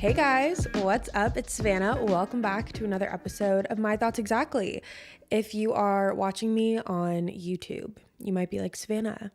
Hey guys, what's up? It's Savannah. Welcome back to another episode of My Thoughts Exactly. If you are watching me on YouTube, you might be like, Savannah,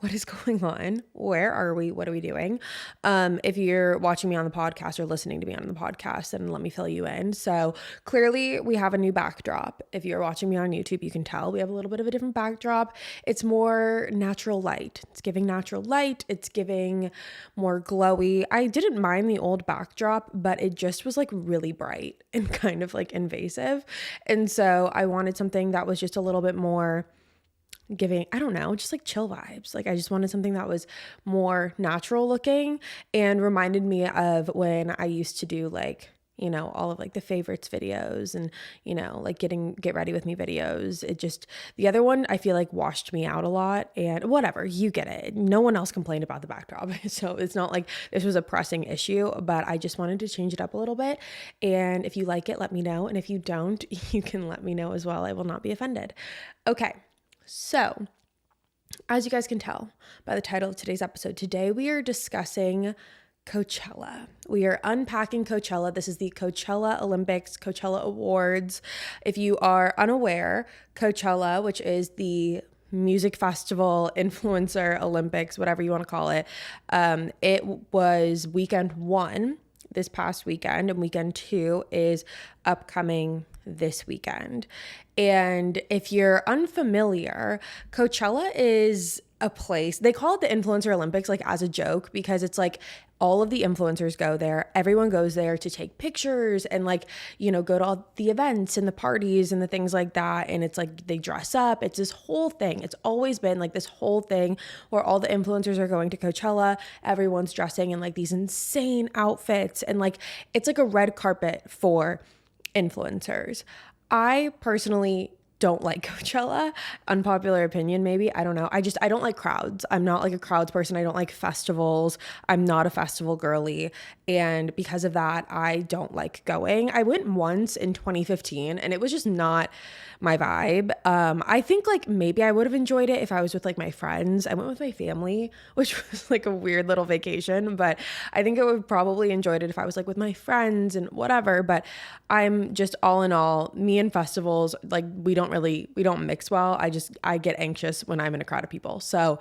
what is going on? Where are we? What are we doing? If you're watching me on the podcast or listening to me on the podcast, then let me fill you in. So clearly we have a new backdrop. If you're watching me on YouTube, you can tell we have a little bit of a different backdrop. It's more natural light. It's giving natural light. It's giving more glowy. I didn't mind the old backdrop, but it just was like really bright and kind of like invasive. And so I wanted something that was just a little bit more giving, I don't know, just like chill vibes. Like I just wanted something that was more natural looking and reminded me of when I used to do like, you know, all of like the favorites videos and, you know, like get ready with me videos. It just, the other one I feel like washed me out a lot and whatever, you get it. No one else complained about the backdrop. So it's not like this was a pressing issue, but I just wanted to change it up a little bit. And if you like it, let me know. And if you don't, you can let me know as well. I will not be offended. Okay. So, as you guys can tell by the title of today's episode, today we are discussing Coachella. We are unpacking Coachella. This is the Coachella Olympics, Coachella Awards. If you are unaware, Coachella, which is the music festival, influencer Olympics, whatever you want to call it, it was weekend one this past weekend, and weekend two is upcoming this weekend. And if you're unfamiliar, Coachella is a place, they call it the Influencer Olympics, like as a joke, because it's like all of the influencers go there. Everyone goes there to take pictures and like, you know, go to all the events and the parties and the things like that. And it's like they dress up. It's this whole thing. It's always been like this whole thing where all the influencers are going to Coachella. Everyone's dressing in like these insane outfits. And like, it's like a red carpet for influencers. I personally don't like Coachella. Unpopular opinion, maybe. I don't know. I don't like crowds. I'm not like a crowds person. I don't like festivals. I'm not a festival girly. And because of that, I don't like going. I went once in 2015 and it was just not my vibe. I think like maybe I would have enjoyed it if I was with like my friends. I went with my family, which was like a weird little vacation, but I think I would probably enjoyed it if I was like with my friends and whatever. But I'm just all in all, me and festivals, like we don't mix well. I get anxious when I'm in a crowd of people. So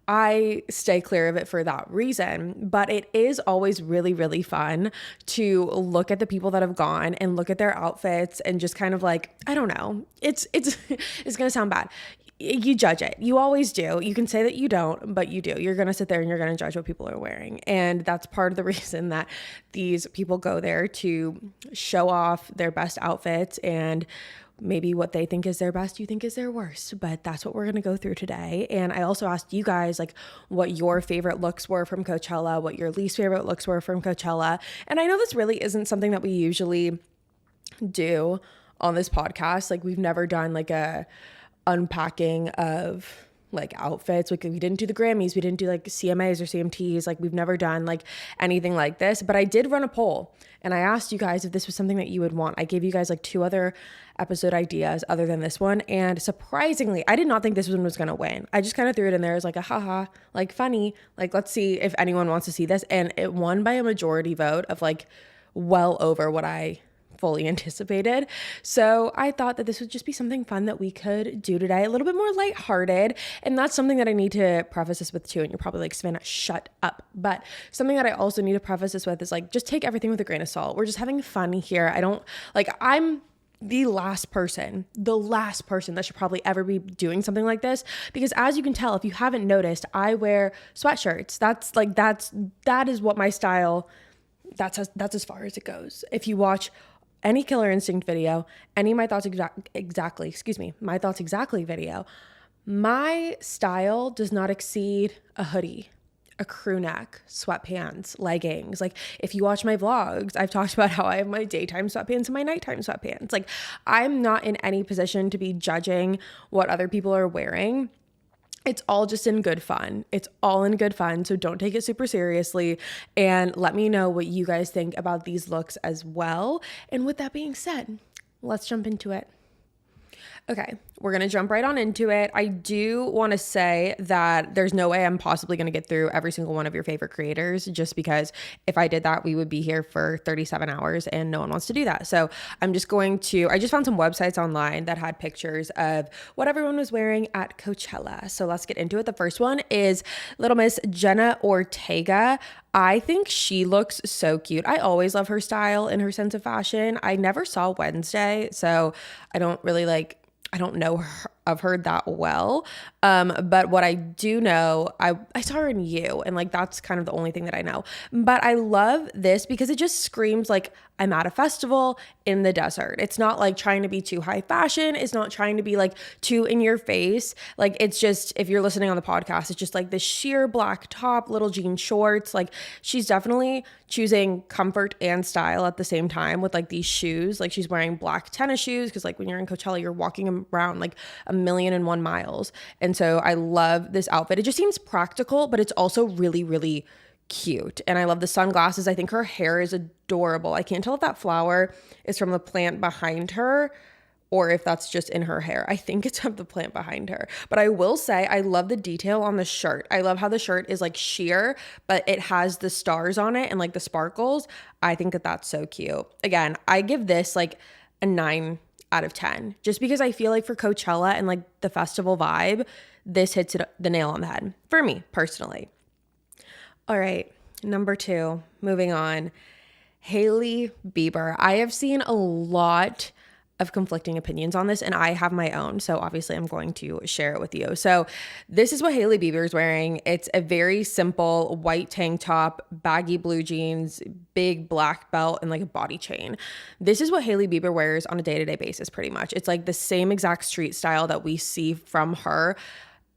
I stay clear of it for that reason, but it is always really, really fun to look at the people that have gone and look at their outfits and just kind of like, I don't know, it's going to sound bad. You judge it. You always do. You can say that you don't, but you do. You're going to sit there and you're going to judge what people are wearing. And that's part of the reason that these people go there, to show off their best outfits, and maybe what they think is their best, you think is their worst, but that's what we're going to go through today. And I also asked you guys like what your favorite looks were from Coachella, what your least favorite looks were from Coachella. And I know this really isn't something that we usually do on this podcast. Like we've never done like a unpacking of like outfits. Like we didn't do the Grammys, we didn't do like CMAs or CMTs. Like we've never done like anything like this, but I did run a poll and I asked you guys if this was something that you would want. I gave you guys like 2 other episode ideas other than this one. And surprisingly, I did not think this one was going to win. I just kind of threw it in there as like a haha, like funny, like let's see if anyone wants to see this. And it won by a majority vote of like well over what I fully anticipated. So I thought that this would just be something fun that we could do today, a little bit more lighthearted. And that's something that I need to preface this with too. And you're probably like, Savannah, shut up. But something that I also need to preface this with is like, just take everything with a grain of salt. We're just having fun here. I'm the last person that should probably ever be doing something like this, because as you can tell, if you haven't noticed, I wear sweatshirts. That is what my style, that's as far as it goes. If you watch any Killer Instinct video, any My Thoughts Exactly video, my style does not exceed a hoodie, a crew neck, sweatpants, leggings. Like if you watch my vlogs, I've talked about how I have my daytime sweatpants and my nighttime sweatpants. Like I'm not in any position to be judging what other people are wearing. It's all just in good fun. It's all in good fun. So don't take it super seriously, and let me know what you guys think about these looks as well. And with that being said, let's jump into it. Okay, we're going to jump right on into it. I do want to say that there's no way I'm possibly going to get through every single one of your favorite creators, just because if I did that, we would be here for 37 hours and no one wants to do that. So I just found some websites online that had pictures of what everyone was wearing at Coachella. So let's get into it. The first one is Little Miss Jenna Ortega. I think she looks so cute. I always love her style and her sense of fashion. I never saw Wednesday, so I don't know of her that well. But what I do know, I saw her in You, and like that's kind of the only thing that I know. But I love this because it just screams like I'm at a festival in the desert. It's not like trying to be too high fashion. It's not trying to be like too in your face. Like it's just, if you're listening on the podcast, it's just like this sheer black top, little jean shorts. Like she's definitely choosing comfort and style at the same time with like these shoes. Like she's wearing black tennis shoes because like when you're in Coachella, you're walking around like 1,000,001 miles. And so I love this outfit. It just seems practical, but it's also really, really cute. And I love the sunglasses. I think her hair is adorable. I can't tell if that flower is from the plant behind her or if that's just in her hair. I think it's of the plant behind her. But I will say I love the detail on the shirt. I love how the shirt is like sheer, but it has the stars on it and like the sparkles. I think that that's so cute. Again, I give this like a 9 out of 10, just because I feel like for Coachella and like the festival vibe, this hits the nail on the head for me personally. All right, number 2, moving on. Hailey Bieber. I have seen a lot of conflicting opinions on this, and I have my own. So obviously I'm going to share it with you. So this is what Hailey Bieber is wearing. It's a very simple white tank top, baggy blue jeans, big black belt, and like a body chain. This is what Hailey Bieber wears on a day-to-day basis, pretty much. It's like the same exact street style that we see from her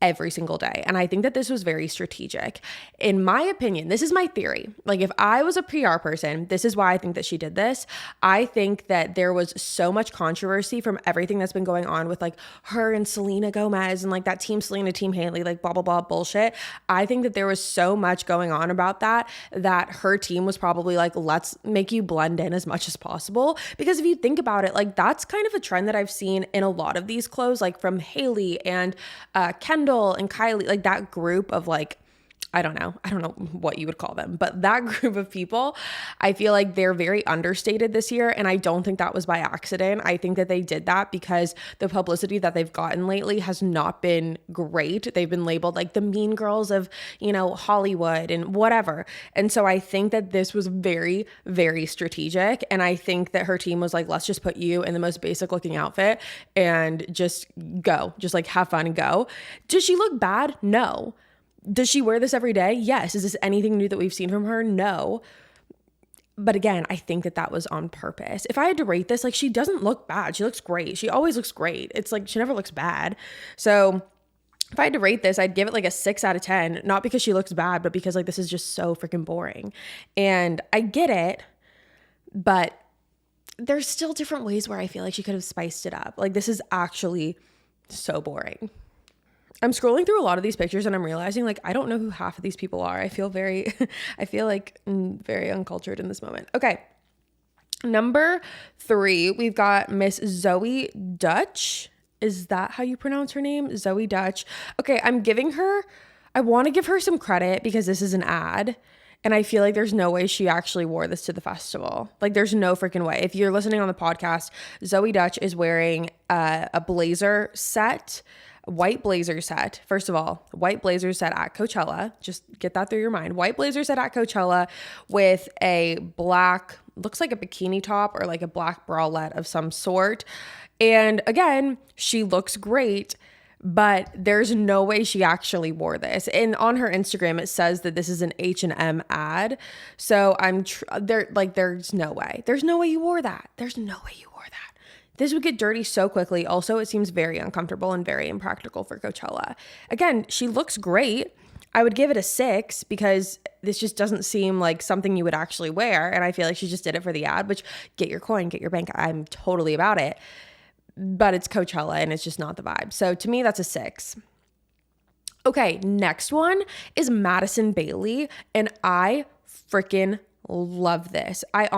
every single day. And I think that this was very strategic. In my opinion, this is my theory. Like if I was a PR person, this is why I think that she did this. I think that there was so much controversy from everything that's been going on with like her and Selena Gomez and like that team Selena, team Hailey, like blah, blah, blah bullshit. I think that there was so much going on about that her team was probably like, let's make you blend in as much as possible. Because if you think about it, like that's kind of a trend that I've seen in a lot of these clothes, like from Hailey and Kendall and Kylie, like that group of like, I don't know what you would call them, but that group of people, I feel like they're very understated this year. And I don't think that was by accident. I think that they did that because the publicity that they've gotten lately has not been great. They've been labeled like the mean girls of, Hollywood and whatever. And so I think that this was very, very strategic. And I think that her team was like, let's just put you in the most basic looking outfit and just go, just like have fun and go. Does she look bad? No. Does she wear this every day? Yes. Is this anything new that we've seen from her? No. But again, I think that that was on purpose. If I had to rate this, like she doesn't look bad. She looks great. She always looks great. It's like she never looks bad. So if I had to rate this, I'd give it like a 6 out of 10, not because she looks bad, but because like this is just so freaking boring. And I get it, but there's still different ways where I feel like she could have spiced it up. Like this is actually so boring. I'm scrolling through a lot of these pictures and I'm realizing like I don't know who half of these people are. I feel like very uncultured in this moment. Okay. Number 3, we've got Miss Zoe Dutch. Is that how you pronounce her name? Zoe Dutch. Okay, I want to give her some credit because this is an ad. And I feel like there's no way she actually wore this to the festival. Like there's no freaking way. If you're listening on the podcast, Zoe Dutch is wearing a blazer set, white blazer set. First of all, white blazer set at Coachella. Just get that through your mind. White blazer set at Coachella with a black, looks like a bikini top or like a black bralette of some sort. And again, she looks great, but there's no way she actually wore this. And on her Instagram, it says that this is an H&M ad. So there's no way. There's no way you wore that. There's no way you wore that. This would get dirty so quickly. Also, it seems very uncomfortable and very impractical for Coachella. Again, she looks great. I would give it a 6 because this just doesn't seem like something you would actually wear. And I feel like she just did it for the ad, which get your coin, get your bank. I'm totally about it. But it's Coachella and it's just not the vibe. So to me, that's a 6. Okay, next one is Madison Bailey. And I freaking love this. I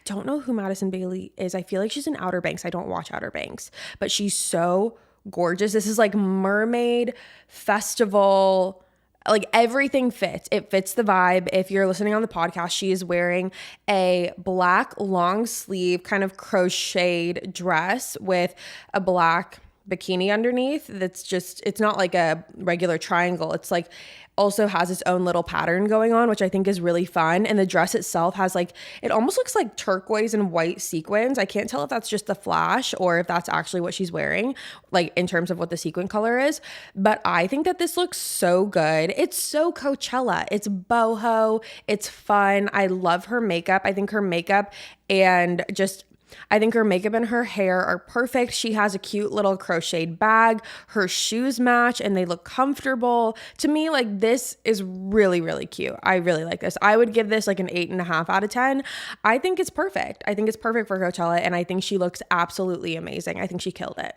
don't know who Madison Bailey is. I feel like she's in Outer Banks. I don't watch Outer Banks, but she's so gorgeous. This is like mermaid festival, like everything fits. It fits the vibe. If you're listening on the podcast, she is wearing a black long sleeve kind of crocheted dress with a black bikini underneath. It's not like a regular triangle. It's like also has its own little pattern going on, which I think is really fun. And the dress itself has like, it almost looks like turquoise and white sequins. I can't tell if that's just the flash or if that's actually what she's wearing, like in terms of what the sequin color is. But I think that this looks so good. It's so Coachella. It's boho. It's fun. I love her makeup. I think her makeup and just I think her makeup and her hair are perfect. She has a cute little crocheted bag. Her shoes match and they look comfortable. To me, like this is really, really cute. I really like this. I would give this like an 8.5 out of 10. I think it's perfect. I think it's perfect for Coachella and I think she looks absolutely amazing. I think she killed it.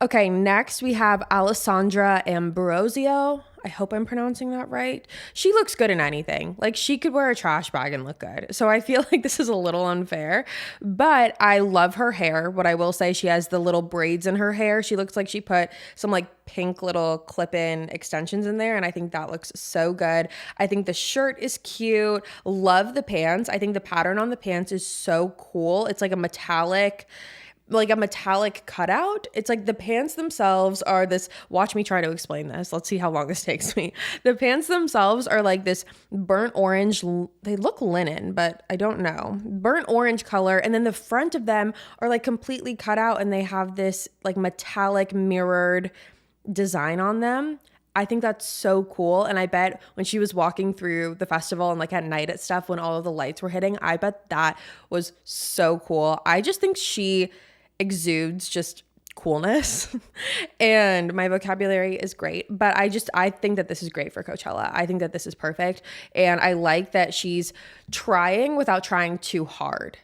Okay, next we have Alessandra Ambrosio. I hope I'm pronouncing that right. She looks good in anything. Like she could wear a trash bag and look good. So I feel like this is a little unfair, but I love her hair. What I will say, she has the little braids in her hair. She looks like she put some like pink little clip-in extensions in there. And I think that looks so good. I think the shirt is cute. Love the pants. I think the pattern on the pants is so cool. It's like a metallic cutout. It's like the pants themselves are this, watch me try to explain this. Let's see how long this takes me. The pants themselves are like this burnt orange. They look linen, but I don't know. Burnt orange color. And then the front of them are like completely cut out and they have this like metallic mirrored design on them. I think that's so cool. And I bet when she was walking through the festival and like at night at stuff, when all of the lights were hitting, I bet that was so cool. I just think she exudes just coolness and my vocabulary is great, but I think that this is great for Coachella. I think that this is perfect. And I like that she's trying without trying too hard.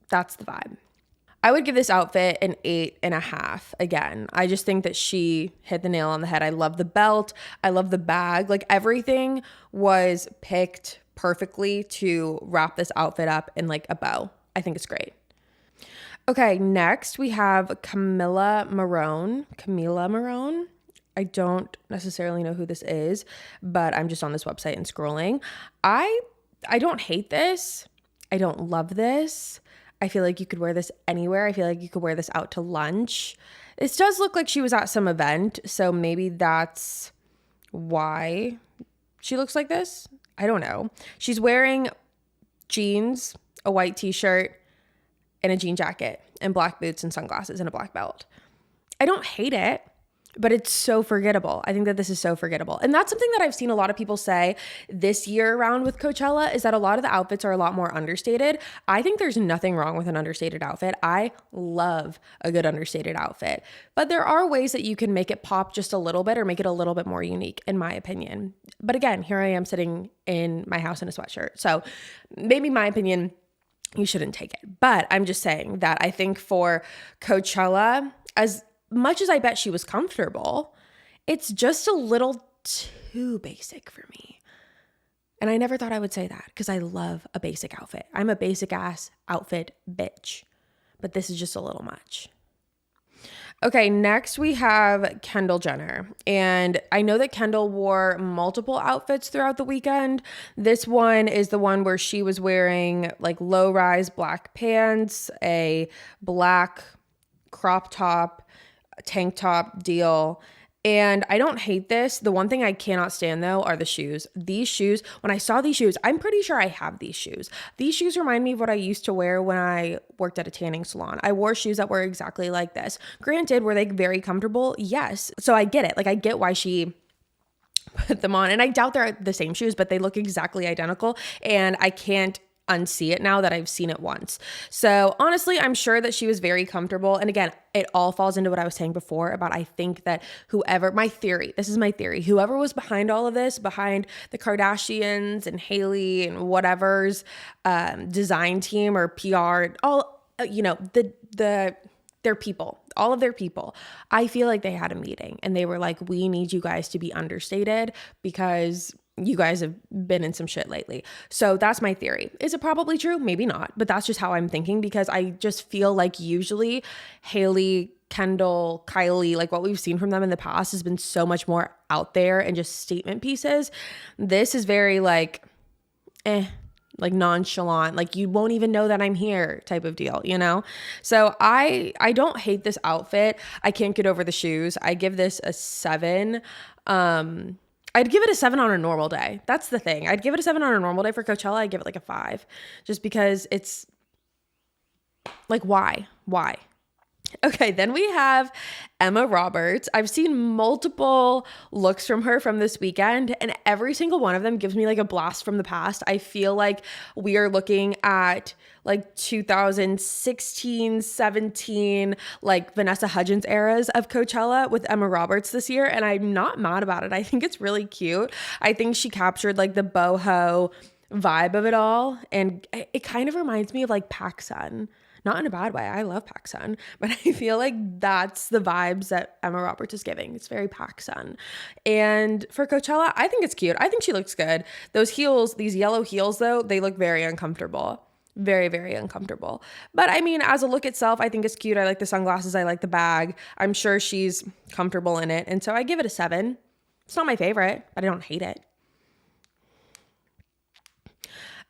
That's the vibe. I would give this outfit an 8.5. Again, I just think that she hit the nail on the head. I love the belt. I love the bag. Like everything was picked perfectly to wrap this outfit up in like a bow. I think it's great. Okay, next we have Camila Marone. I don't necessarily know who this is, but I'm just on this website and scrolling. I don't hate this. I don't love this. I feel like you could wear this anywhere. I feel like you could wear this out to lunch. This does look like she was at some event, so maybe that's why she looks like this. I don't know. She's wearing jeans, a white t-shirt, and a jean jacket, and black boots and sunglasses and a black belt. I don't hate it, but it's so forgettable. I think that this is so forgettable. And that's something that I've seen a lot of people say this year around with Coachella, is that a lot of the outfits are a lot more understated. I think there's nothing wrong with an understated outfit. I love a good understated outfit, but there are ways that you can make it pop just a little bit or make it a little bit more unique, in my opinion. But again, here I am sitting in my house in a sweatshirt. So maybe my opinion, you shouldn't take it. But I'm just saying that I think for Coachella, as much as I bet she was comfortable, it's just a little too basic for me. And I never thought I would say that because I love a basic outfit. I'm a basic ass outfit bitch, but this is just a little much. Okay, next we have Kendall Jenner. And I know that Kendall wore multiple outfits throughout the weekend. This one is the one where she was wearing like low-rise black pants, a black crop top, tank top deal. And I don't hate this. The one thing I cannot stand though are the shoes. These shoes, when I saw these shoes, I'm pretty sure I have these shoes. These shoes remind me of what I used to wear when I worked at a tanning salon. I wore shoes that were exactly like this. Granted, were they very comfortable? Yes. So I get it. Like I get why she put them on. And I doubt they're the same shoes, but they look exactly identical. And I can't unsee it now that I've seen it once. So honestly, I'm sure that she was very comfortable. And again, it all falls into what I was saying before about, I think that this is my theory, whoever was behind all of this, behind the Kardashians and Hailey and whatever's design team or PR, all, their people, all of their people, I feel like they had a meeting and they were like, we need you guys to be understated because you guys have been in some shit lately. So that's my theory. Is it probably true? Maybe not, but that's just how I'm thinking because I just feel like usually Hailey Kendall, Kylie, like what we've seen from them in the past has been so much more out there and just statement pieces. This is very like nonchalant, like you won't even know that I'm here type of deal, you know? So I don't hate this outfit. I can't get over the shoes. I give this a 7. I'd give it a 7 on a normal day. That's the thing. I'd give it a 7 on a normal day. For Coachella, I'd give it like a 5, just because it's like, why? Okay, then we have Emma Roberts. I've seen multiple looks from her from this weekend, and every single one of them gives me like a blast from the past. I feel like we are looking at like 2016, 17, like Vanessa Hudgens eras of Coachella with Emma Roberts this year, and I'm not mad about it. I think it's really cute. I think she captured like the boho vibe of it all, and it kind of reminds me of like PacSun. Not in a bad way. I love PacSun, but I feel like that's the vibes that Emma Roberts is giving. It's very PacSun. And for Coachella, I think it's cute. I think she looks good. Those heels, these yellow heels though, they look very uncomfortable. Very, very uncomfortable. But I mean, as a look itself, I think it's cute. I like the sunglasses. I like the bag. I'm sure she's comfortable in it. And so I give it a 7. It's not my favorite, but I don't hate it.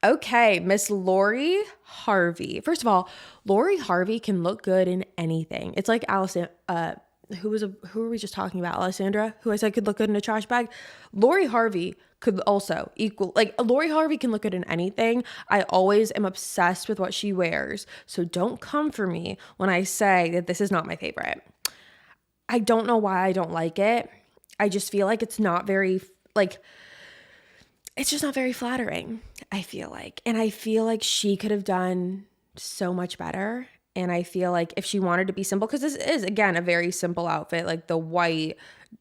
Okay, Miss Lori Harvey. First of all, Lori Harvey can look good in anything. It's like who were we just talking about? Alessandra, who I said could look good in a trash bag. Lori Harvey could also Lori Harvey can look good in anything. I always am obsessed with what she wears. So don't come for me when I say that this is not my favorite. I don't know why I don't like it. I just feel like it's not very it's just not very flattering, I feel like. And I feel like she could have done so much better. And I feel like if she wanted to be simple, because this is, again, a very simple outfit, like the white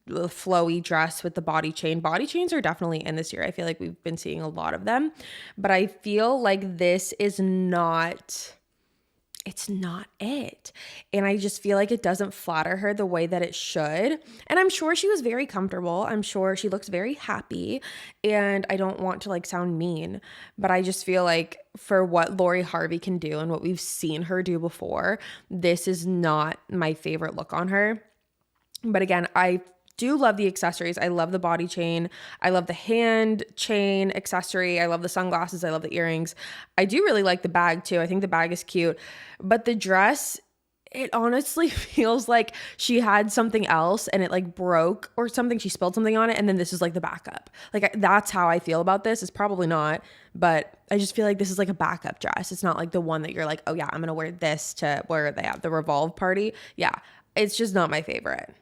flowy dress with the body chain. Body chains are definitely in this year. I feel like we've been seeing a lot of them. But I feel like this is not... it's not it. And I just feel like it doesn't flatter her the way that it should. And I'm sure she was very comfortable. I'm sure she looks very happy. And I don't want to like sound mean, but I just feel like for what Lori Harvey can do and what we've seen her do before, this is not my favorite look on her. But again, I do love the accessories. I love the body chain. I love the hand chain accessory. I love the sunglasses. I love the earrings. I do really like the bag too. I think the bag is cute. But the dress, it honestly feels like she had something else and it like broke or something. She spilled something on it and then this is like the backup. Like that's how I feel about this. It's probably not, but I just feel like this is like a backup dress. It's not like the one that you're like, oh yeah, I'm going to wear this to where they have the Revolve party. Yeah, it's just not my favorite.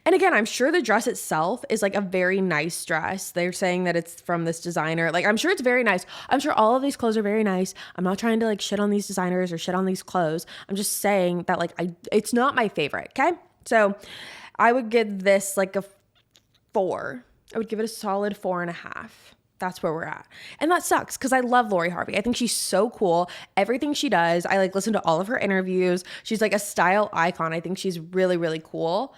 And again, I'm sure the dress itself is like a very nice dress. They're saying that it's from this designer. Like, I'm sure it's very nice. I'm sure all of these clothes are very nice. I'm not trying to like shit on these designers or shit on these clothes. I'm just saying that like it's not my favorite. Okay. So I would give this like a 4. I would give it a solid 4.5. That's where we're at. And that sucks because I love Lori Harvey. I think she's so cool. Everything she does, I like listen to all of her interviews. She's like a style icon. I think she's really, really cool.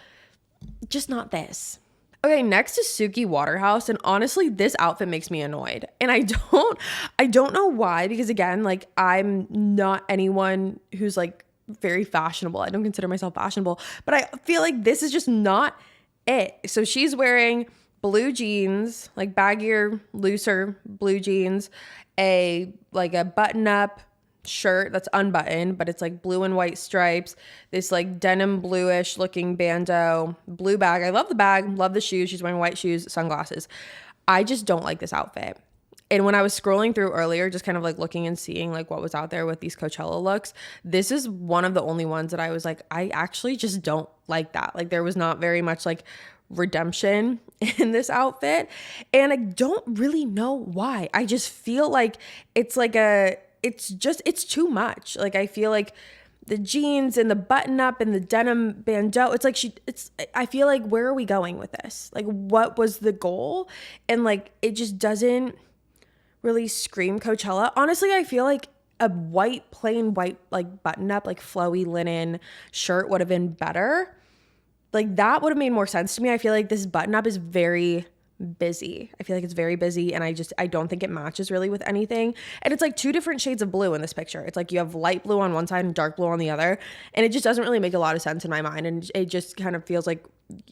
Just not this. Okay, next is Suki Waterhouse, and honestly, this outfit makes me annoyed. And I don't know why, because again, like I'm not anyone who's like very fashionable. I don't consider myself fashionable, but I feel like this is just not it. So she's wearing blue jeans, like baggier, looser blue jeans, a button-up shirt that's unbuttoned, but it's like blue and white stripes, this like denim bluish looking bandeau, blue bag. I love the bag, love the shoes. She's wearing white shoes, sunglasses. I just don't like this outfit. And when I was scrolling through earlier, just kind of like looking and seeing like what was out there with these Coachella looks, this is one of the only ones that I was like, I actually just don't like that. Like there was not very much like redemption in this outfit. And I don't really know why. I just feel like it's like it's too much. Like I feel like the jeans and the button up and the denim bandeau, I feel like, where are we going with this? Like what was the goal? And like it just doesn't really scream Coachella. Honestly, I feel like a plain white like button up like flowy linen shirt would have been better. Like that would have made more sense to me. I feel like this button up is very busy. I feel like it's very busy, and I don't think it matches really with anything. And it's like two different shades of blue in this picture. It's like you have light blue on one side and dark blue on the other, and it just doesn't really make a lot of sense in my mind, and it just kind of feels like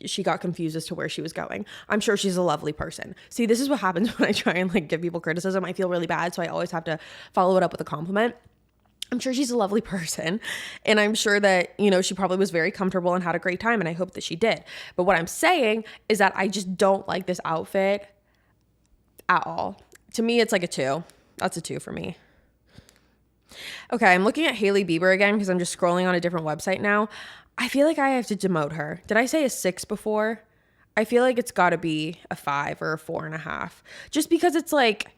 she got confused as to where she was going. I'm sure she's a lovely person. See, this is what happens when I try and like give people criticism. I feel really bad, so I always have to follow it up with a compliment. I'm sure she's a lovely person, and I'm sure that, you know, she probably was very comfortable and had a great time, and I hope that she did. But what I'm saying is that I just don't like this outfit at all. To me, it's like a 2. That's a 2 for me. Okay, I'm looking at Hailey Bieber again because I'm just scrolling on a different website now. I feel like I have to demote her. Did I say a 6 before? I feel like it's got to be a 5 or a 4.5, just because it's like,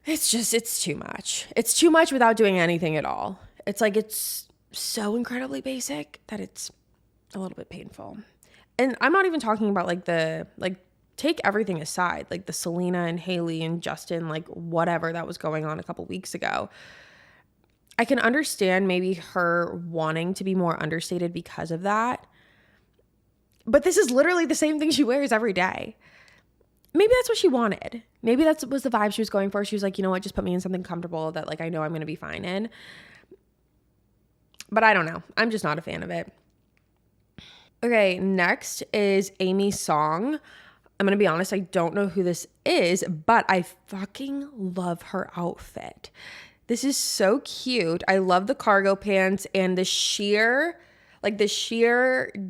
it's too much. It's too much without doing anything at all. It's like, it's so incredibly basic that it's a little bit painful. And I'm not even talking about take everything aside, like the Selena and Hailey and Justin, like whatever that was going on a couple weeks ago. I can understand maybe her wanting to be more understated because of that. But this is literally the same thing she wears every day. Maybe that's what she wanted. Maybe that was the vibe she was going for. She was like, you know what, just put me in something comfortable that like I know I'm going to be fine in. But I don't know. I'm just not a fan of it. Okay, next is Amy Song. I'm going to be honest, I don't know who this is, but I fucking love her outfit. This is so cute. I love the cargo pants and the sheer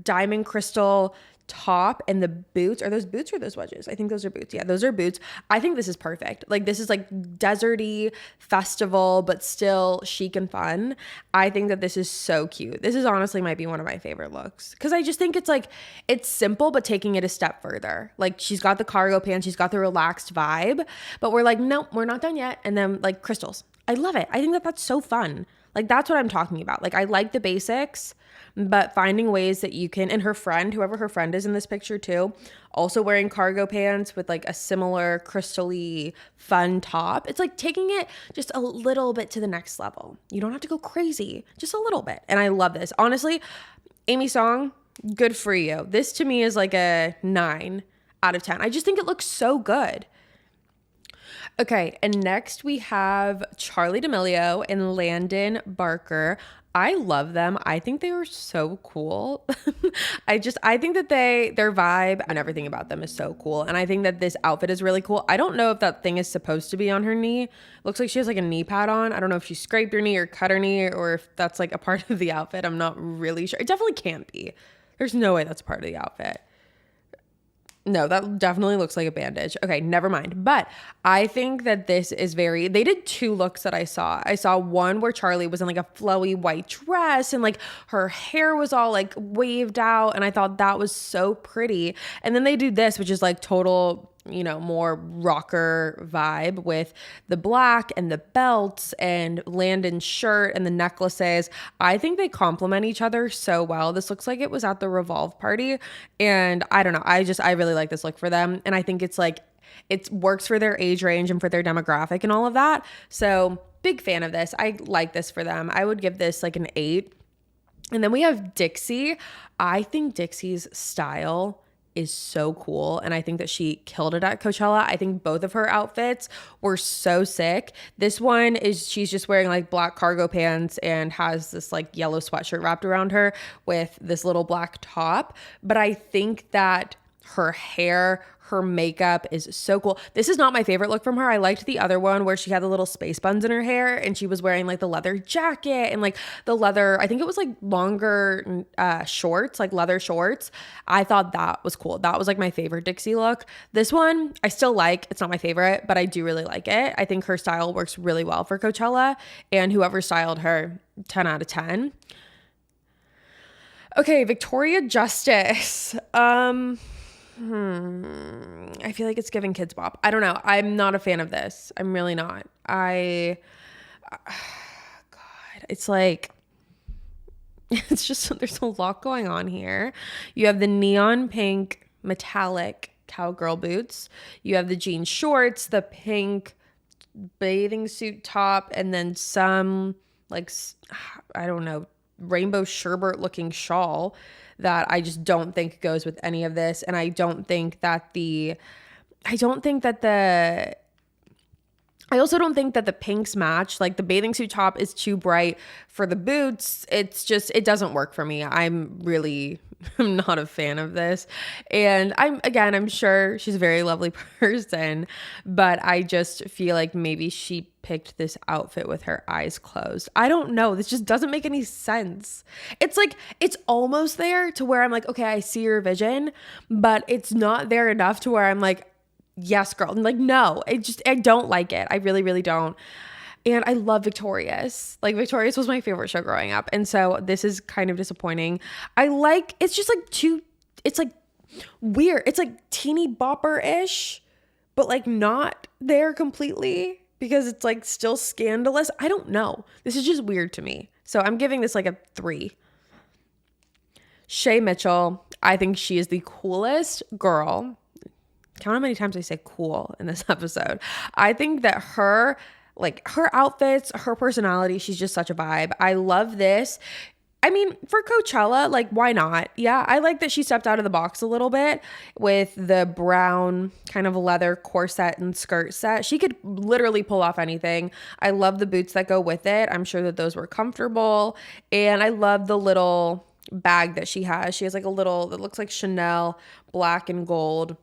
diamond crystal top and the boots. Are those boots or those wedges? I think those are boots. Yeah, those are boots. I think this is perfect. Like, this is like deserty festival, but still chic and fun. I think that this is so cute. This is honestly might be one of my favorite looks because I just think it's like, it's simple, but taking it a step further. Like, she's got the cargo pants, she's got the relaxed vibe, but we're like, no, we're not done yet. And then like crystals. I love it. I think that that's so fun. Like, that's what I'm talking about. Like, I like the basics, but finding ways that you can, and her friend, whoever her friend is in this picture too, also wearing cargo pants with like a similar crystal-y fun top. It's like taking it just a little bit to the next level. You don't have to go crazy, just a little bit. And I love this. Honestly, Amy Song, good for you. This to me is like a 9 out of 10. I just think it looks so good. Okay, and next we have Charli D'Amelio and Landon Barker. I love them. I think they were so cool. I think that their vibe and everything about them is so cool. And I think that this outfit is really cool. I don't know if that thing is supposed to be on her knee. Looks like she has like a knee pad on. I don't know if she scraped her knee or cut her knee or if that's like a part of the outfit. I'm not really sure. It definitely can't be. There's no way that's part of the outfit. No, that definitely looks like a bandage. Okay, never mind. But I think that this is they did 2 looks that I saw. I saw one where Charli was in like a flowy white dress and like her hair was all like waved out. And I thought that was so pretty. And then they do this, which is like total, you know, more rocker vibe with the black and the belts and Landon's shirt and the necklaces. I think they complement each other so well. This looks like it was at the Revolve party, and I don't know. I really like this look for them, and I think it's like it works for their age range and for their demographic and all of that. So big fan of this. I like this for them. I would give this like an 8. And then we have Dixie. I think Dixie's style is so cool, and I think that she killed it at Coachella. I think both of her outfits were so sick. This one is she's just wearing like black cargo pants and has this like yellow sweatshirt wrapped around her with this little black top. But I think that her hair, her makeup is so cool. This is not my favorite look from her. I liked the other one where she had the little space buns in her hair and she was wearing like the leather jacket and like the leather, I think it was like longer shorts, like leather shorts. I thought that was cool. That was like my favorite Dixie look. This one I still like. It's not my favorite, but I do really like it. I think her style works really well for Coachella, and whoever styled her, 10 out of 10. Okay, Victoria Justice. I feel like it's giving Kids Bop. I don't know. I'm not a fan of this. I'm really not. God, it's like, it's just, there's a lot going on here. You have the neon pink metallic cowgirl boots. You have the jean shorts, the pink bathing suit top, and then some like, I don't know, rainbow sherbet looking shawl. that I just don't think goes with any of this. And I also don't think that the pinks match. Like the bathing suit top is too bright for the boots. It doesn't work for me. I'm not a fan of this. And I'm sure she's a very lovely person, but I just feel like maybe she picked this outfit with her eyes closed. I don't know. This just doesn't make any sense. It's like, it's almost there to where I'm like, okay, I see your vision, but it's not there enough to where I'm like, yes, girl. And like, no, I don't like it. I really, really don't. And I love Victorious. Like Victorious was my favorite show growing up. And so this is kind of disappointing. It's just like it's like weird. It's like teeny bopper-ish, but like not there completely because it's like still scandalous. I don't know. This is just weird to me. So I'm giving this like a 3. Shay Mitchell. I think she is the coolest girl. Count how many times I say cool in this episode. I think that her outfits, her personality, she's just such a vibe. I love this. I mean, for Coachella, like, why not? Yeah, I like that she stepped out of the box a little bit with the brown kind of leather corset and skirt set. She could literally pull off anything. I love the boots that go with it. I'm sure that those were comfortable. And I love the little bag that she has. She has like a little, that looks like Chanel, black and gold,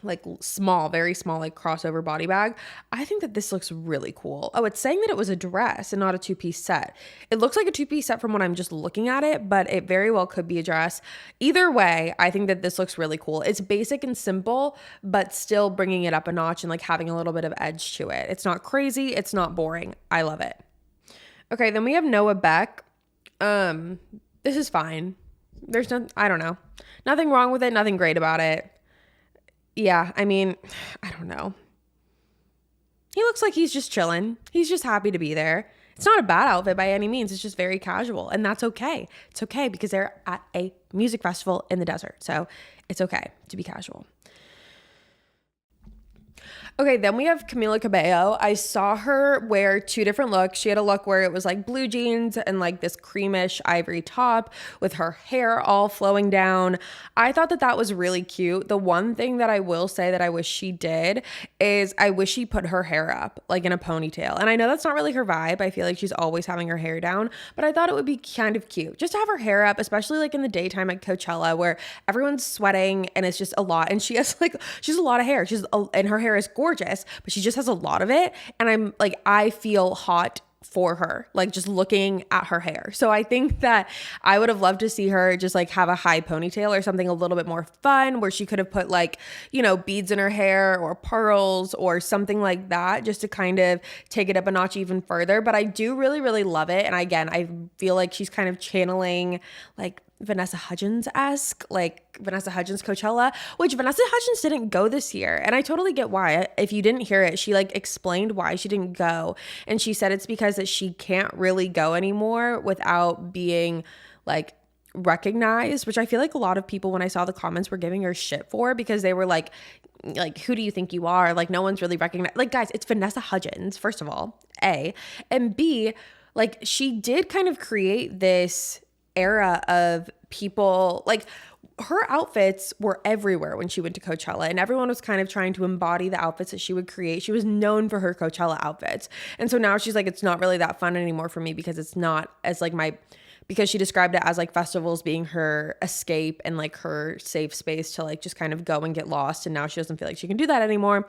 like small, very small, like crossover body bag. I think that this looks really cool. Oh, it's saying that it was a dress and not a 2-piece set. It looks like a 2-piece set from when I'm just looking at it, but it very well could be a dress. Either way, I think that this looks really cool. It's basic and simple, but still bringing it up a notch and like having a little bit of edge to it. It's not crazy. It's not boring. I love it. Okay, then we have Noah Beck. This is fine. There's I don't know. Nothing wrong with it. Nothing great about it. Yeah, I mean, I don't know. He looks like he's just chilling. He's just happy to be there. It's not a bad outfit by any means. It's just very casual, and that's okay. It's okay because they're at a music festival in the desert, so it's okay to be casual. Okay, then we have Camila Cabello. I saw her wear 2 different looks. She had a look where it was like blue jeans and like this creamish ivory top with her hair all flowing down. I thought that was really cute. The one thing that I will say that I wish she did is I wish she put her hair up like in a ponytail. And I know that's not really her vibe. I feel like she's always having her hair down, but I thought it would be kind of cute just to have her hair up, especially like in the daytime at Coachella where everyone's sweating and it's just a lot. And she has a lot of hair. And her hair is gorgeous, but she just has a lot of it. And I feel hot for her, like just looking at her hair. So I think that I would have loved to see her just like have a high ponytail or something a little bit more fun where she could have put like, beads in her hair or pearls or something like that just to kind of take it up a notch even further. But I do really, really love it. And again, I feel like she's kind of channeling like Vanessa Hudgens-esque, like Vanessa Hudgens Coachella, which Vanessa Hudgens didn't go this year. And I totally get why. If you didn't hear it, she like explained why she didn't go. And she said it's because that she can't really go anymore without being like recognized, which I feel like a lot of people, when I saw the comments, were giving her shit for because they were like, who do you think you are? Like, no one's really recognized. Like, guys, it's Vanessa Hudgens, first of all, A. And B, like, she did kind of create this era of people, like her outfits were everywhere when she went to Coachella and everyone was kind of trying to embody the outfits that she would create. She was known for her Coachella outfits. And so now she's like, it's not really that fun anymore for me because it's not as like because she described it as like festivals being her escape and like her safe space to like just kind of go and get lost. And now she doesn't feel like she can do that anymore.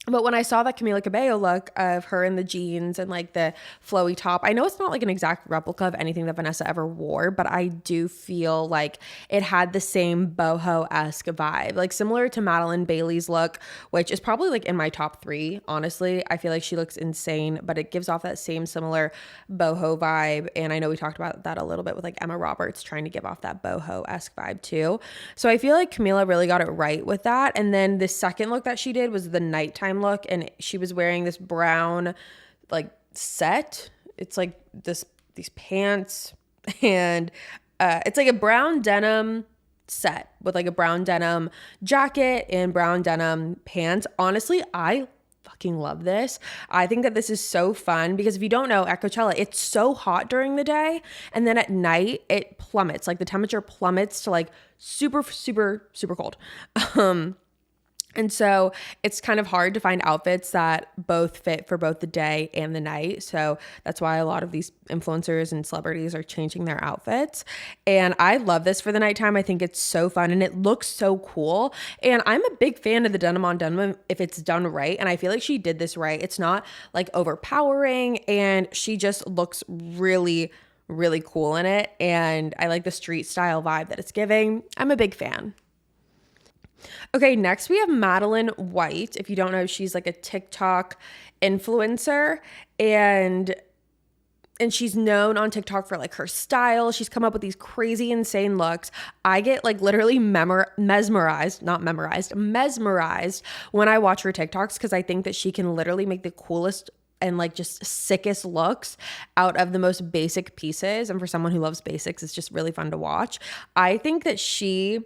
But when I saw that Camila Cabello look of her in the jeans and like the flowy top, I know it's not like an exact replica of anything that Vanessa ever wore, but I do feel like it had the same boho-esque vibe, like similar to Madeline Bailey's look, which is probably like in my top 3. Honestly, I feel like she looks insane, but it gives off that same similar boho vibe. And I know we talked about that a little bit with like Emma Roberts trying to give off that boho-esque vibe too. So I feel like Camila really got it right with that. And then the second look that she did was the nighttime look, and she was wearing this brown like set. It's like these pants, and it's like a brown denim set with like a brown denim jacket and brown denim pants. Honestly, I fucking love this. I think that this is so fun because if you don't know, at Coachella, it's so hot during the day and then at night it plummets. Like the temperature plummets to like super, super, super cold. And so it's kind of hard to find outfits that both fit for both the day and the night. So that's why a lot of these influencers and celebrities are changing their outfits. And I love this for the nighttime. I think it's so fun and it looks so cool. And I'm a big fan of the denim on denim if it's done right. And I feel like she did this right. It's not like overpowering and she just looks really, really cool in it. And I like the street style vibe that it's giving. I'm a big fan. Okay, next we have Madeline White. If you don't know, she's like a TikTok influencer and she's known on TikTok for like her style. She's come up with these crazy, insane looks. I get like literally mesmerized when I watch her TikToks because I think that she can literally make the coolest and like just sickest looks out of the most basic pieces. And for someone who loves basics, it's just really fun to watch. I think that she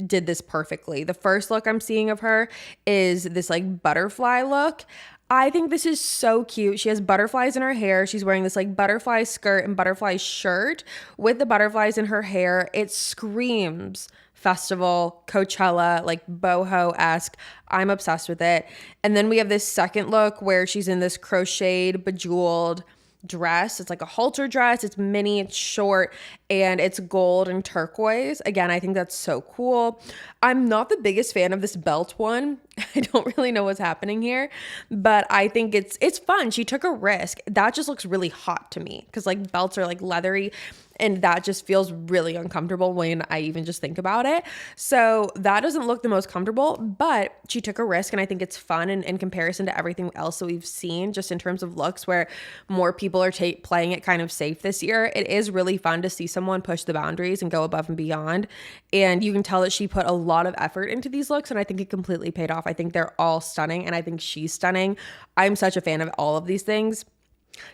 did this perfectly. The first look I'm seeing of her is this like butterfly look. I think this is so cute. She has butterflies in her hair. She's wearing this like butterfly skirt and butterfly shirt with the butterflies in her hair. It screams festival, Coachella, like boho-esque. I'm obsessed with it. And then we have this second look where she's in this crocheted, bejeweled dress. It's like a halter dress. It's mini, it's short, and it's gold and turquoise. Again, I think that's so cool. I'm not the biggest fan of this belt one. I don't really know what's happening here, but I think it's fun. She took a risk. That just looks really hot to me because like belts are like leathery and that just feels really uncomfortable when I even just think about it. So that doesn't look the most comfortable, but she took a risk and I think it's fun in comparison to everything else that we've seen just in terms of looks where more people are playing it kind of safe this year. It is really fun to see someone push the boundaries and go above and beyond. And you can tell that she put a lot of effort into these looks and I think it completely paid off. I think they're all stunning and I think she's stunning. I'm such a fan of all of these things.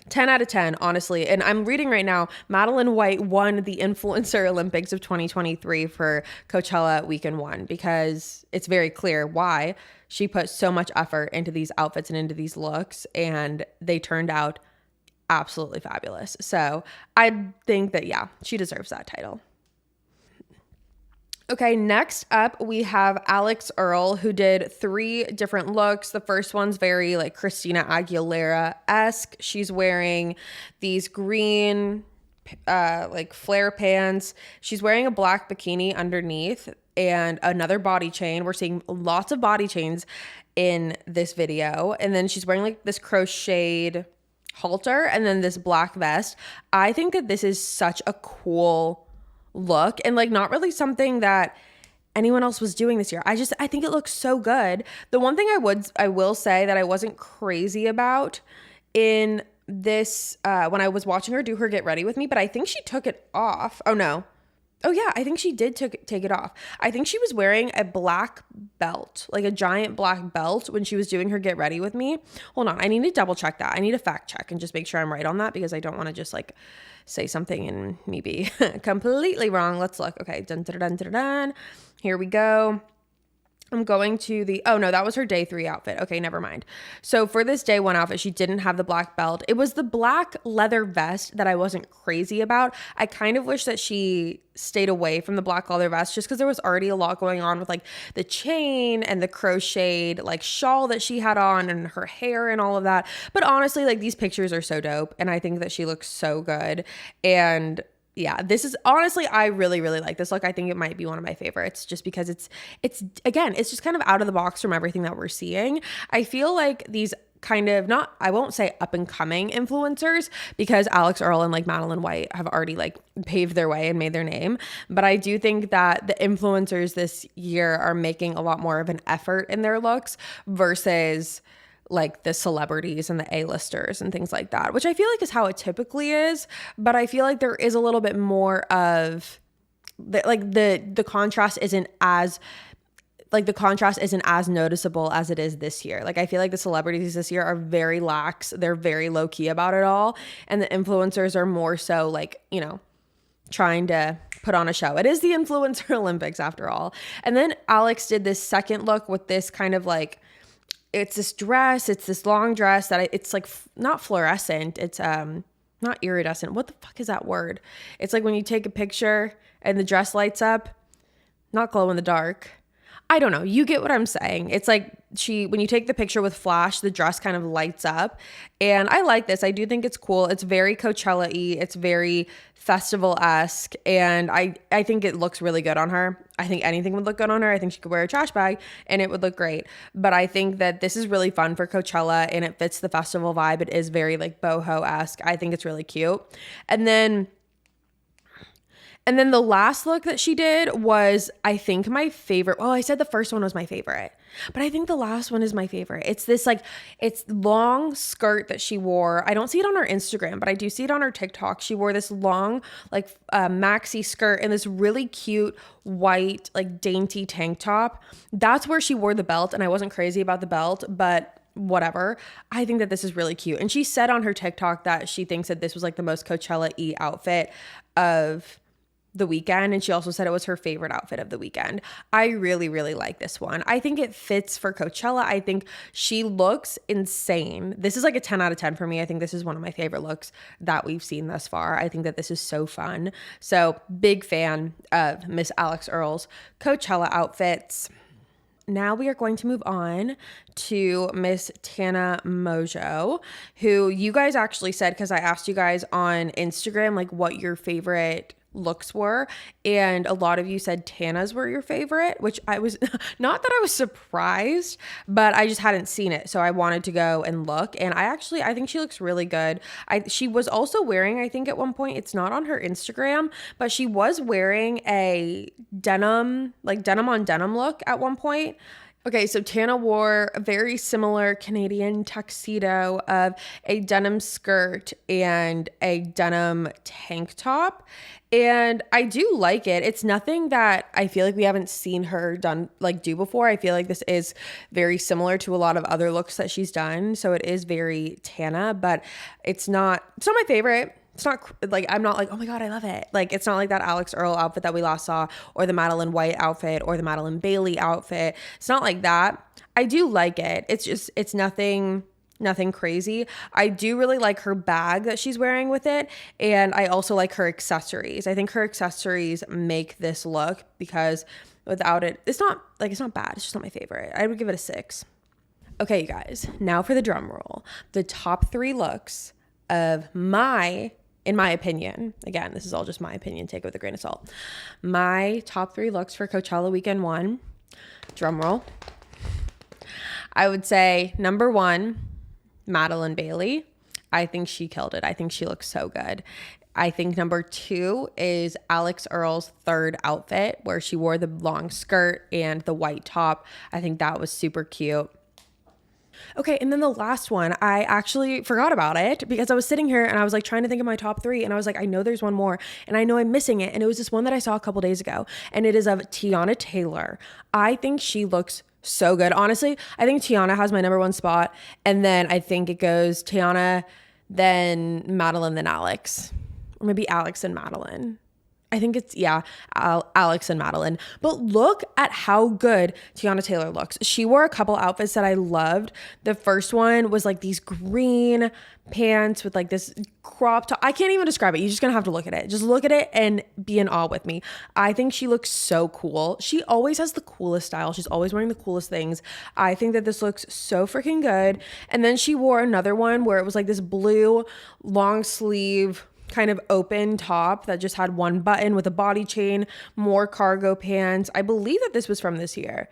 10 out of 10, honestly. And I'm reading right now, Madeline White won the Influencer Olympics of 2023 for Coachella Weekend 1 because it's very clear why she put so much effort into these outfits and into these looks and they turned out absolutely fabulous. So I think that, yeah, she deserves that title. Okay, next up, we have Alex Earle, who did 3 different looks. The first one's very like Christina Aguilera-esque. She's wearing these green like flare pants. She's wearing a black bikini underneath and another body chain. We're seeing lots of body chains in this video. And then she's wearing like this crocheted halter and then this black vest. I think that this is such a cool look and like not really something that anyone else was doing this year. I think it looks so good. The one thing I will say that I wasn't crazy about in this when I was watching her do her get ready with me, but I think she took it off. Oh no. Oh yeah, I think she did take it off. I think she was wearing a black belt, like a giant black belt when she was doing her get ready with me. Hold on, I need to double check that. I need to fact check and just make sure I'm right on that because I don't want to just like say something and me be completely wrong. Let's look. Okay, dun, dun, dun, dun, dun. Here we go. I'm going to oh no, that was her day 3 outfit. Okay, never mind. So for this day 1 outfit, she didn't have the black belt. It was the black leather vest that I wasn't crazy about. I kind of wish that she stayed away from the black leather vest just because there was already a lot going on with like the chain and the crocheted like shawl that she had on and her hair and all of that. But honestly, like these pictures are so dope and I think that she looks so good. And yeah, this is honestly, I really, really like this look. I think it might be one of my favorites just because it's again, it's just kind of out of the box from everything that we're seeing. I feel like these kind of I won't say up and coming influencers because Alex Earle and like Madeline White have already like paved their way and made their name. But I do think that the influencers this year are making a lot more of an effort in their looks versus like the celebrities and the A-listers and things like that, which I feel like is how it typically is. But I feel like there is a little bit more of the contrast isn't as noticeable as it is this year. Like I feel like the celebrities this year are very lax. They're very low key about it all. And the influencers are more so like, you know, trying to put on a show. It is the Influencer Olympics after all. And then Alex did this second look with this kind of like, it's this dress. It's this long dress that it's like not fluorescent. It's not iridescent. What the fuck is that word? It's like when you take a picture and the dress lights up. Not glow in the dark. I don't know. You get what I'm saying. It's like when you take the picture with flash, the dress kind of lights up. And I like this. I do think it's cool. It's very Coachella-y. It's very festival-esque. And I think it looks really good on her. I think anything would look good on her. I think she could wear a trash bag and it would look great. But I think that this is really fun for Coachella and it fits the festival vibe. It is very like boho-esque. I think it's really cute. And then the last look that she did was, I think, my favorite. Oh, I said the first one was my favorite, but I think the last one is my favorite. It's this it's long skirt that she wore. I don't see it on her Instagram, but I do see it on her TikTok. She wore this long, maxi skirt and this really cute white, dainty tank top. That's where she wore the belt, and I wasn't crazy about the belt, but whatever. I think that this is really cute. And she said on her TikTok that she thinks that this was the most Coachella-y outfit of the weekend, and she also said it was her favorite outfit of the weekend. I really, really like this one. I think it fits for Coachella. I think she looks insane. This is a 10 out of 10 for me. I think this is one of my favorite looks that we've seen thus far. I think that this is so fun. So big fan of Miss Alex Earle's Coachella outfits. Now we are going to move on to Miss Tana Mojo, who you guys actually said, because I asked you guys on Instagram what your favorite looks were, and a lot of you said Tana's were your favorite, which I was not that I was surprised, but I just hadn't seen it, so I wanted to go and look. And I think she looks really good. She was also wearing, I think at one point, it's not on her Instagram, but she was wearing a denim on denim look at one point. Okay, so Tana wore a very similar Canadian tuxedo of a denim skirt and a denim tank top. And I do like it. It's nothing that I feel like we haven't seen her do before. I feel like this is very similar to a lot of other looks that she's done. So it is very Tana, but it's not my favorite. It's not I'm not oh my God, I love it. It's not like that Alex Earle outfit that we last saw, or the Madeline White outfit, or the Madeline Bailey outfit. It's not like that. I do like it. It's nothing crazy. I do really like her bag that she's wearing with it. And I also like her accessories. I think her accessories make this look, because without it, it's not bad. It's just not my favorite. I would give it a 6. Okay, you guys, now for the drum roll. The top 3 looks of in my opinion, again, this is all just my opinion, take it with a grain of salt. My top 3 looks for Coachella weekend 1, drum roll. I would say number 1, Madeline Bailey. I think she killed it. I think she looks so good. I think number 2 is Alex Earle's third outfit, where she wore the long skirt and the white top. I think that was super cute. Okay, and then the last one, I actually forgot about it because I was sitting here and I was trying to think of my top 3, and I was I know there's one more and I know I'm missing it, and it was this one that I saw a couple days ago, and it is of Tiana Taylor. I think she looks so good. Honestly, I think Tiana has my number 1 spot, and then I think it goes Tiana, then Madeline, then Alex, or maybe Alex and Madeline. I think it's, Alex and Madeline. But look at how good Tiana Taylor looks. She wore a couple outfits that I loved. The first one was these green pants with this crop top. I can't even describe it. You're just going to have to look at it. Just look at it and be in awe with me. I think she looks so cool. She always has the coolest style. She's always wearing the coolest things. I think that this looks so freaking good. And then she wore another one where it was this blue long sleeve kind of open top that just had one button with a body chain, more cargo pants. I believe that this was from this year,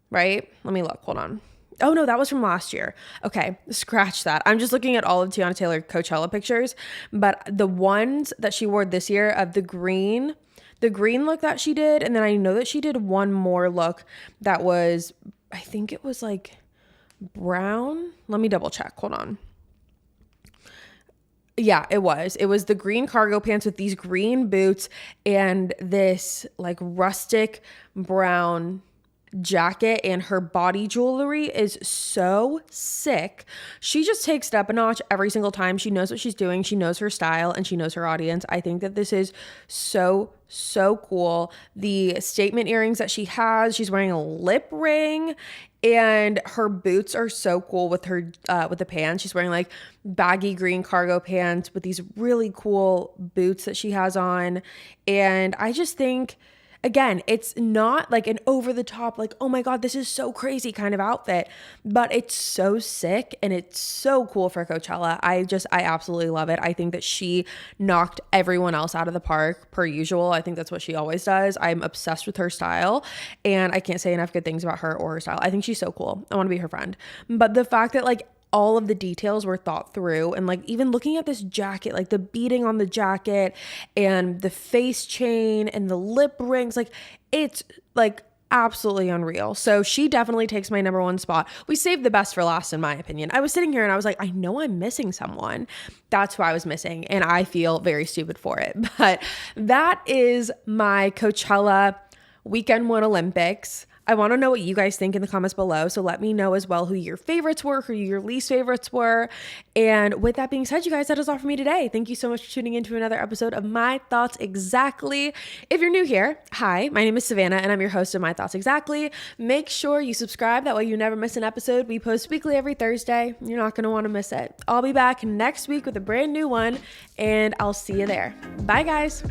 right? Let me look. Hold on. Oh no, that was from last year. Okay, scratch that. I'm just looking at all of Tiana Taylor Coachella pictures, but the ones that she wore this year of the green look that she did, and then I know that she did one more look that was, I think it was brown. Let me double check. Hold on. Yeah, it was. It was the green cargo pants with these green boots and this rustic brown jacket and her body jewelry is so sick. She just takes it up a notch every single time. She knows what she's doing. She knows her style and she knows her audience. I think that this is so cool. The statement earrings that she has, she's wearing a lip ring, and her boots are so cool with her with the pants. She's wearing like baggy green cargo pants with these really cool boots that she has on. And I just think, again, it's not like an over the top, like, oh my God, this is so crazy kind of outfit, but it's so sick and it's so cool for Coachella. I absolutely love it. I think that she knocked everyone else out of the park per usual. I think that's what she always does. I'm obsessed with her style and I can't say enough good things about her or her style. I think she's so cool. I want to be her friend. But the fact that like all of the details were thought through, and like even looking at this jacket, like the beading on the jacket and the face chain and the lip rings, like it's like absolutely unreal. So she definitely takes my number one spot. We saved the best for last, in my opinion. I was sitting here and I was like, I know I'm missing someone. That's who I was missing, and I feel very stupid for it. But that is my Coachella Weekend 1 Olympics. I want to know what you guys think in the comments below. So let me know as well who your favorites were, who your least favorites were. And with that being said, you guys, that is all for me today. Thank you so much for tuning in to another episode of My Thoughts Exactly. If you're new here, hi, my name is Savannah and I'm your host of My Thoughts Exactly. Make sure you subscribe. That way you never miss an episode. We post weekly every Thursday. You're not going to want to miss it. I'll be back next week with a brand new one and I'll see you there. Bye, guys.